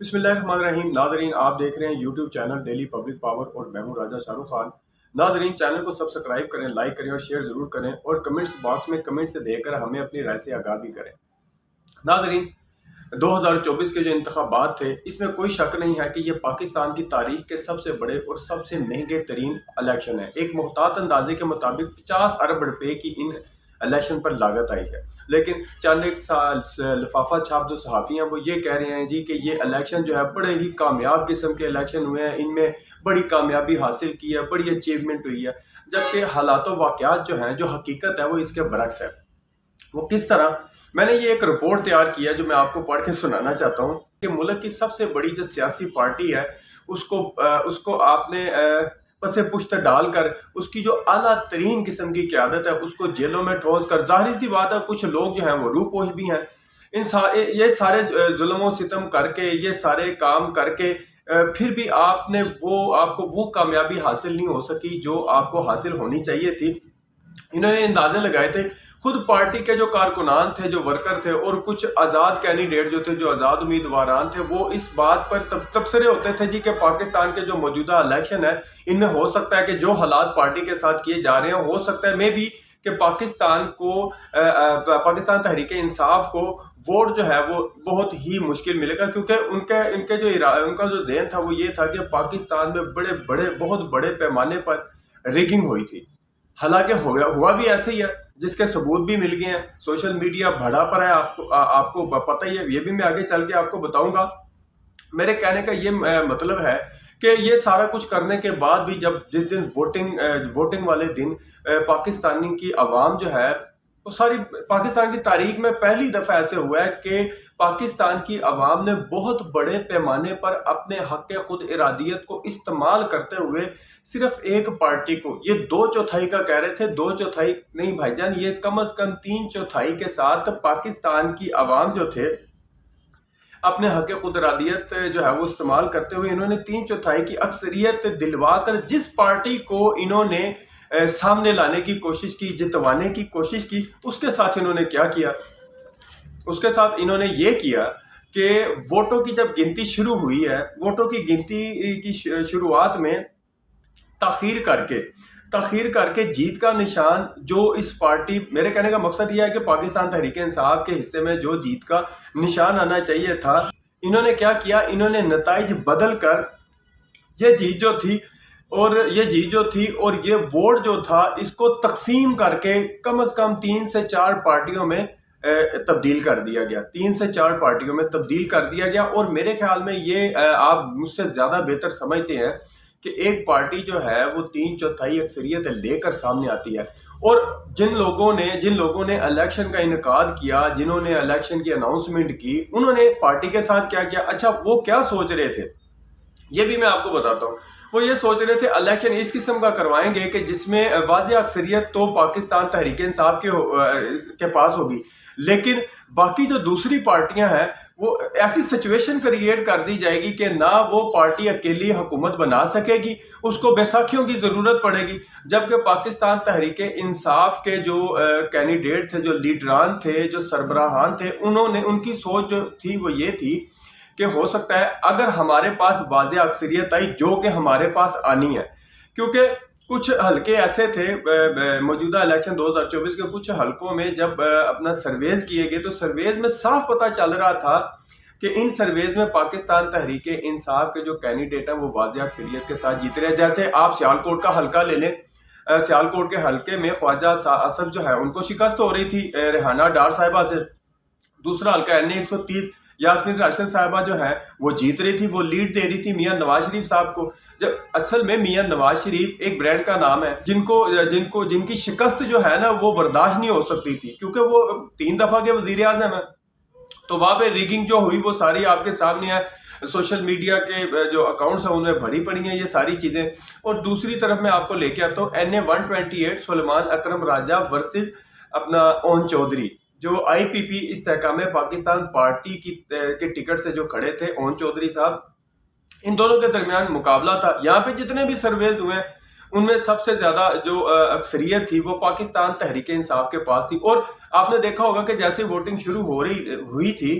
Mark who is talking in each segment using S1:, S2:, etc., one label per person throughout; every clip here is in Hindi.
S1: बिस्मिल्लाहिर्रहमानिर्रहीम। नाजरीन, आप देख रहे हैं YouTube channel daily public power और मैं हूं राजा शाहरुख खान। नाजरीन, चैनल को सब्सक्राइब करें, लाइक करें और शेयर ज़रूर करें और कमेंट्स बॉक्स में कमेंट से देकर हमें अपनी राय से आगाह भी करें। नाजरीन, 2024 के जो इंतखाबात थे, इसमें कोई शक नहीं है कि ये पाकिस्तान की तारीख के सबसे बड़े और सबसे महंगे तरीन इलेक्शन है। एक मुहतात अंदाजे के मुताबिक 50 अरब रुपए की इन इलेक्शन पर लागत आई है। लेकिन चंद एक साल लिफाफा छाप जो सहाफ़ी हैं वो ये कह रहे हैं जी कि ये इलेक्शन जो है बड़े ही कामयाब किस्म के इलेक्शन हुए हैं, इनमें बड़ी कामयाबी हासिल की है, बड़ी अचीवमेंट हुई है। जबकि हालात वाक़यात जो हैं, जो हकीकत है वो इसके बरक्स है। वो किस तरह? मैंने ये एक रिपोर्ट तैयार किया जो मैं आपको पढ़ के सुनाना चाहता हूँ कि मुल्क की सबसे बड़ी जो सियासी पार्टी है उसको आपने पसे पुश्त डालकर उसकी जो आला तरीन किस्म की क़यादत है उसको जेलों में ठोस कर, जाहिर सी बात है कुछ लोग जो हैं वो रूपोश भी हैं, ये सारे जुल्म सितम करके, ये सारे काम करके फिर भी आपको वो कामयाबी हासिल नहीं हो सकी जो आपको हासिल होनी चाहिए थी। इन्होंने अंदाजे लगाए थे, खुद पार्टी के जो कारकुनान थे, जो वर्कर थे और कुछ आज़ाद कैंडिडेट जो थे, जो आज़ाद उम्मीदवारान थे, वो इस बात पर तबसरे होते थे जी कि पाकिस्तान के जो मौजूदा इलेक्शन है इनमें हो सकता है कि जो हालात पार्टी के साथ किए जा रहे हैं, हो सकता है मे भी कि पाकिस्तान तहरीक इंसाफ को वोट जो है वो बहुत ही मुश्किल मिलेगा, क्योंकि उनका जो ज़हन था वो ये था कि पाकिस्तान में बहुत बड़े पैमाने पर रिगिंग हुई थी। हालांकि हुआ भी ऐसे ही है, जिसके सबूत भी मिल गए हैं। सोशल मीडिया भरा पड़ा है, आपको पता ही है, ये भी मैं आगे चल के आपको बताऊंगा। मेरे कहने का ये मतलब है कि ये सारा कुछ करने के बाद भी जिस दिन वोटिंग वाले दिन पाकिस्तानी की आवाम जो है वो सारी पाकिस्तान की तारीख में पहली दफा ऐसे हुआ है कि पाकिस्तान की आवाम ने बहुत बड़े पैमाने पर अपने हक खुद इरादियत को इस्तेमाल करते हुए सिर्फ एक पार्टी को, ये 2/4 का कह रहे थे, 2/4 नहीं भाईजान, ये कम अज कम 3/4 के साथ पाकिस्तान की आवाम जो थे अपने हक खुद इरादियत जो है वो इस्तेमाल करते हुए इन्होंने 3/4 की अक्सरियत दिलवा कर जिस पार्टी को इन्होंने सामने लाने की कोशिश की, जितवाने की कोशिश की, उसके साथ इन्होंने क्या किया? उसके साथ इन्होंने ये किया कि वोटों की जब गिनती शुरू हुई है, वोटों की गिनती की शुरुआत में ताखीर करके जीत का निशान जो इस पार्टी, मेरे कहने का मकसद यह है कि पाकिस्तान तहरीक इंसाफ के हिस्से में जो जीत का निशान आना चाहिए था, इन्होंने क्या किया? इन्होंने नताइज बदल कर ये जीत जो थी और ये वोट जो था इसको तकसीम करके कम से कम 3 से 4 पार्टियों में तब्दील कर दिया गया, 3 से 4 पार्टियों में तब्दील कर दिया गया। और मेरे ख्याल में ये आप मुझसे ज्यादा बेहतर समझते हैं कि एक पार्टी जो है वो 3/4 अक्सरियत लेकर सामने आती है। और जिन लोगों ने इलेक्शन का इनकाद किया, जिन्होंने इलेक्शन की अनाउंसमेंट की, उन्होंने पार्टी के साथ क्या किया? अच्छा, वो क्या सोच रहे थे ये भी मैं आपको बताता हूँ। वो ये सोच रहे थे इलेक्शन इस किस्म का करवाएंगे कि जिसमें वाज़ेह अक्सरियत तो पाकिस्तान तहरीक इंसाफ के पास होगी, लेकिन बाकी जो दूसरी पार्टियां हैं वो ऐसी सिचुएशन क्रिएट कर दी जाएगी कि ना वो पार्टी अकेली हुकूमत बना सकेगी, उसको बैसाखियों की ज़रूरत पड़ेगी। जबकि पाकिस्तान तहरीक इंसाफ के जो कैंडिडेट थे, जो लीडरान थे, जो सरबराहान थे, उनकी सोच जो थी वो ये थी कि हो सकता है अगर हमारे पास वाज़ेह अक्सरियत आई, जो कि हमारे पास आनी है, क्योंकि कुछ हलके ऐसे थे मौजूदा इलेक्शन 2024 के कुछ हलकों में जब अपना सर्वेज किए गए तो सर्वेज में साफ पता चल रहा था कि इन सर्वेज में पाकिस्तान तहरीक इंसाफ के जो कैंडिडेट हैं वो वाज़ेह अक्सरियत के साथ जीत रहे हैं। जैसे आप सियालकोट का हलका ले लें, सियालकोट के हलके में ख्वाजा असफ जो है उनको शिकस्त हो रही थी रेहाना डार साहिबा से। दूसरा हलका NA 130 यास्मीन राशिद साहिबा जो है वो जीत रही थी, वो लीड दे रही थी मियां नवाज शरीफ साहब को। जब असल में मियां नवाज शरीफ एक ब्रांड का नाम है जिनकी शिकस्त जो है ना वो बर्दाश्त नहीं हो सकती थी, क्योंकि वो 3 दफा के वजीर आजम है। तो वहां पे रिगिंग जो हुई वो सारी आपके सामने है, सोशल मीडिया के जो अकाउंट्स हैं उनमें भरी पड़ी हैं ये सारी चीजें। और दूसरी तरफ मैं आपको लेके आता हूँ NA 128 सुलेमान अकरम राजा वर्सेस अपना ओन चौधरी, जो IPP इस्तेहकाम पाकिस्तान पार्टी के टिकट से जो खड़े थे, ओन चौधरी साहब, इन दोनों के दरमियान मुकाबला था। यहाँ पे जितने भी सर्वेज हुए उनमें सबसे ज्यादा जो अक्सरियत थी वो पाकिस्तान तहरीक इंसाफ के पास थी। और आपने देखा होगा कि जैसे वोटिंग शुरू हुई थी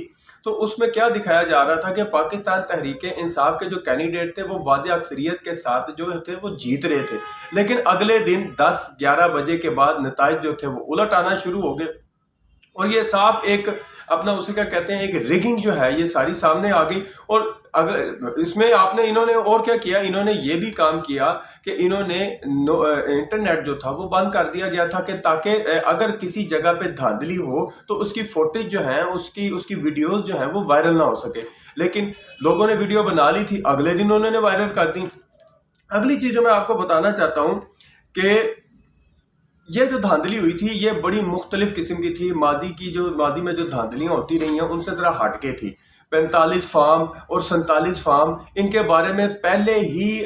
S1: तो उसमें क्या दिखाया जा रहा था कि पाकिस्तान तहरीक इंसाफ के जो कैंडिडेट थे वो वाज़ेह अक्सरियत के साथ जो थे वो जीत रहे थे, लेकिन अगले दिन 10-11 बजे के बाद नताइज जो थे वो उलट आना शुरू हो गए और ये साफ एक अपना उसे क्या कहते हैं, एक रिगिंग जो है ये सारी सामने आ गई। और अगर इसमें इन्होंने और क्या किया, इन्होंने ये भी काम किया कि इन्होंने इंटरनेट जो था वो बंद कर दिया गया था कि ताकि अगर किसी जगह पे धांधली हो तो उसकी फुटेज जो है उसकी वीडियोस जो है वो वायरल ना हो सके। लेकिन लोगों ने वीडियो बना ली थी, अगले दिन उन्होंने वायरल कर दी। अगली चीज जो मैं आपको बताना चाहता हूं कि ये जो धांधली हुई थी ये बड़ी मुख्तलिफ किस्म की थी। माजी में जो धांधलियां होती रही हैं उनसे ज़रा हटके थी। 45 फार्म और 47 फार्म, इनके बारे में पहले ही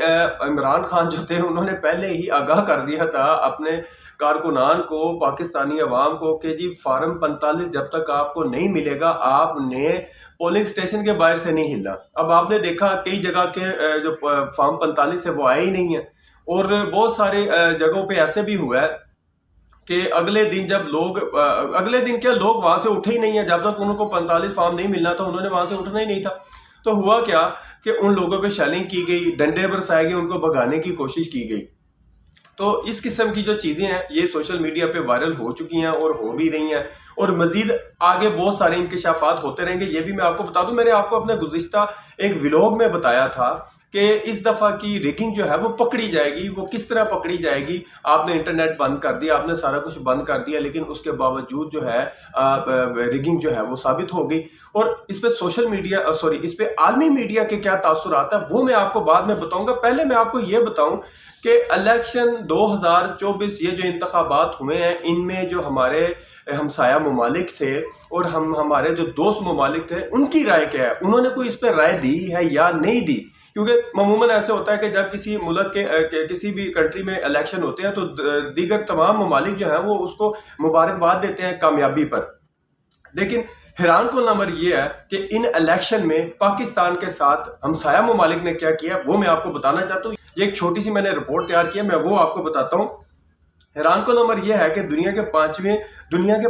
S1: इमरान खान जो थे उन्होंने पहले ही आगाह कर दिया था अपने कारकुनान को, पाकिस्तानी अवाम को, कि जी फार्म 45 जब तक आपको नहीं मिलेगा आपने पोलिंग स्टेशन के बाहर से नहीं हिलना। अब आपने देखा कई जगह के जो फार्म 45 है वो आए ही नहीं है और बहुत सारे जगहों पे ऐसे भी हुआ है कि अगले दिन लोग वहां से उठे ही नहीं है, जब तक उनको 45 फार्म नहीं मिलना था उन्होंने वहां से उठना ही नहीं था। तो हुआ क्या कि उन लोगों पे शेलिंग की गई, डंडे बरसाए गए, उनको भगाने की कोशिश की गई। तो इस किस्म की जो चीजें हैं ये सोशल मीडिया पे वायरल हो चुकी हैं और हो भी रही हैं और मजीद आगे बहुत सारे इंकशाफात होते रहेंगे। ये भी मैं आपको बता दूं, मैंने आपको अपने गुज़िश्ता एक व्लॉग में बताया था कि इस दफ़ा की रिगिंग जो है वो पकड़ी जाएगी। वो किस तरह पकड़ी जाएगी, आपने इंटरनेट बंद कर दिया, आपने सारा कुछ बंद कर दिया, लेकिन उसके बावजूद जो है रिगिंग जो है वो साबित हो गई। और इस पे सोशल मीडिया इस पे आलमी मीडिया के क्या तासुरात है वो मैं आपको बाद में बताऊंगा। पहले मैं आपको ये बताऊं कि इलेक्शन 2024 ये जो इंतखाबात हुए हैं इनमें जो हमारे हमसाया ममालिक थे और हमारे जो दोस्त ममालिक थे उनकी राय क्या है, उन्होंने कोई इस पर राय दी है या नहीं दी। क्योंकि मामूमन ऐसे होता है कि जब किसी मुल्क के किसी भी कंट्री में इलेक्शन होते हैं तो दीगर तमाम ममालिक जो हैं वो उसको मुबारकबाद देते हैं कामयाबी पर। लेकिन हैरान कुन अमर ये है कि इन इलेक्शन में पाकिस्तान के साथ हमसाया ममालिक ने क्या किया वो मैं आपको बताना चाहता हूँ। ये एक छोटी सी मैंने रिपोर्ट तैयार की है, मैं वो आपको बताता हूँ। हैरान कुन अमर यह है कि दुनिया के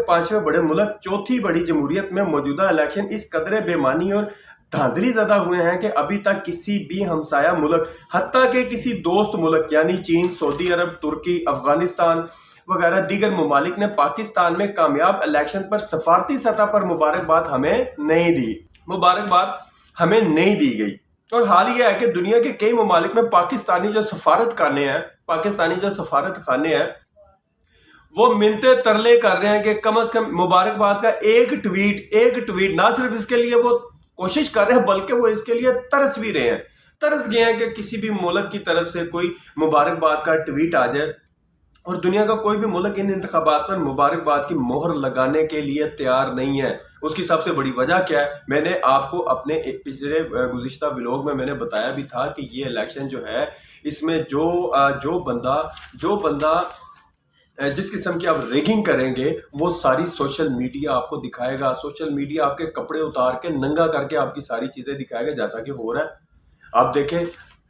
S1: पांचवें बड़े मुल्क, चौथी बड़ी जमहूरियत में मौजूदा इलेक्शन इस कदरे बेमानी और धांधली ज़्यादा हुए हैं कि अभी तक किसी भी हमसाया मुल्क, हत्ता के किसी दोस्त मुल्क यानी चीन, सऊदी अरब, तुर्की, अफगानिस्तान वगैरह दीगर ममालिक ने पाकिस्तान में कामयाब इलेक्शन पर सफारती सतह पर मुबारकबाद हमें नहीं दी गई। और हाल यह है कि दुनिया के कई ममालिक में पाकिस्तानी जो सफारत खाने हैं वो मिन्नते तरले कर रहे हैं कि कम से कम मुबारकबाद का एक ट्वीट ना सिर्फ इसके लिए वो कोशिश कर रहे हैं बल्कि वो इसके लिए तरस गए हैं कि किसी भी मुल्क की तरफ से कोई मुबारकबाद का ट्वीट आ जाए। और दुनिया का कोई भी मुल्क इन इंतखाबात पर मुबारकबाद की मोहर लगाने के लिए तैयार नहीं है। उसकी सबसे बड़ी वजह क्या है, मैंने आपको अपने पिछले गुज़िश्ता व्लॉग में मैंने बताया भी था कि ये इलेक्शन जो है इसमें जो बंदा जिस किस्म की आप रिगिंग करेंगे वो सारी सोशल मीडिया आपको दिखाएगा। सोशल मीडिया आपके कपड़े उतार के नंगा करके आपकी सारी चीज़ें दिखाएगा जैसा कि हो रहा है। आप देखें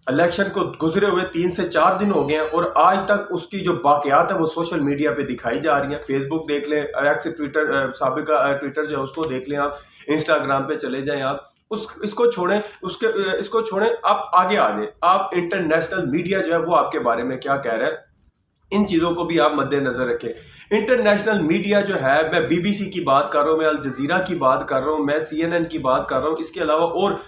S1: इलेक्शन को गुजरे हुए 3 से 4 दिन हो गए हैं और आज तक उसकी जो बाक़ियात है वो सोशल मीडिया पे दिखाई जा रही हैं। फेसबुक देख लें, एक्स ट्विटर, साबिका ट्विटर जो है उसको देख लें, आप इंस्टाग्राम पे चले जाएं, आप इसको छोड़ें, आप आगे आप इंटरनेशनल मीडिया जो है वो आपके बारे में क्या कह रहा है, इन चीज़ों को भी आप मद्देनजर रखें। इंटरनेशनल मीडिया जो है, मैं BBC की बात कर रहा हूँ, मैं अल जज़ीरा की बात कर रहा हूँ, मैं CNN की बात कर रहा हूँ, इसके अलावा और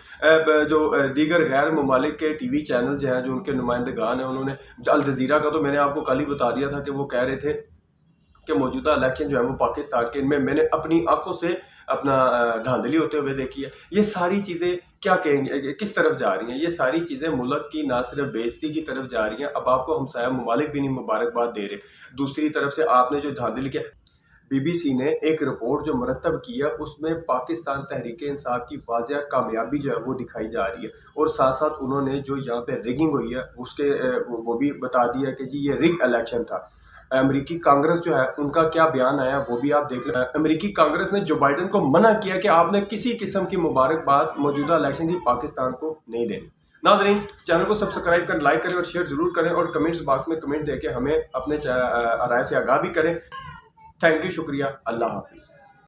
S1: जो दीगर गैर ममालिक के TV चैनल जो हैं जो उनके नुमाइंदगान हैं, उन्होंने अल जज़ीरा का तो मैंने आपको कल ही बता दिया था कि वो कह रहे थे कि मौजूदा इलेक्शन जो है वो पाकिस्तान के, इनमें मैंने अपनी आंखों से अपना धांधली होते हुए देखी है। ये सारी चीज़ें क्या कहेंगे, किस तरफ जा रही हैं? ये सारी चीज़ें मुल्क की ना सिर्फ बेइज्जती की तरफ जा रही हैं, अब आपको हमसाया ममालिक भी नहीं मुबारकबाद दे रहे। दूसरी तरफ से आपने जो धांधली किया, BBC ने एक रिपोर्ट जो मुरतब की है उसमें पाकिस्तान तहरीक इंसाफ की वाज़ेह कामयाबी जो है वो दिखाई जा रही है और साथ साथ उन्होंने जो यहाँ पे रिगिंग हुई है उसके वो भी बता दिया कि जी ये रिग इलेक्शन था। अमेरिकी कांग्रेस जो है उनका क्या बयान आया वो भी आप देख लें। अमेरिकी कांग्रेस ने जो बाइडन को मना किया कि आपने किसी किस्म की मुबारकबाद मौजूदा इलेक्शन की पाकिस्तान को नहीं देनी। नाज़रीन, चैनल को सब्सक्राइब करें, लाइक करें और शेयर जरूर करें और कमेंट्स बॉक्स में कमेंट देके हमें अपने राय से आगाह भी करें। थैंक यू, शुक्रिया, अल्लाह हाफिज़।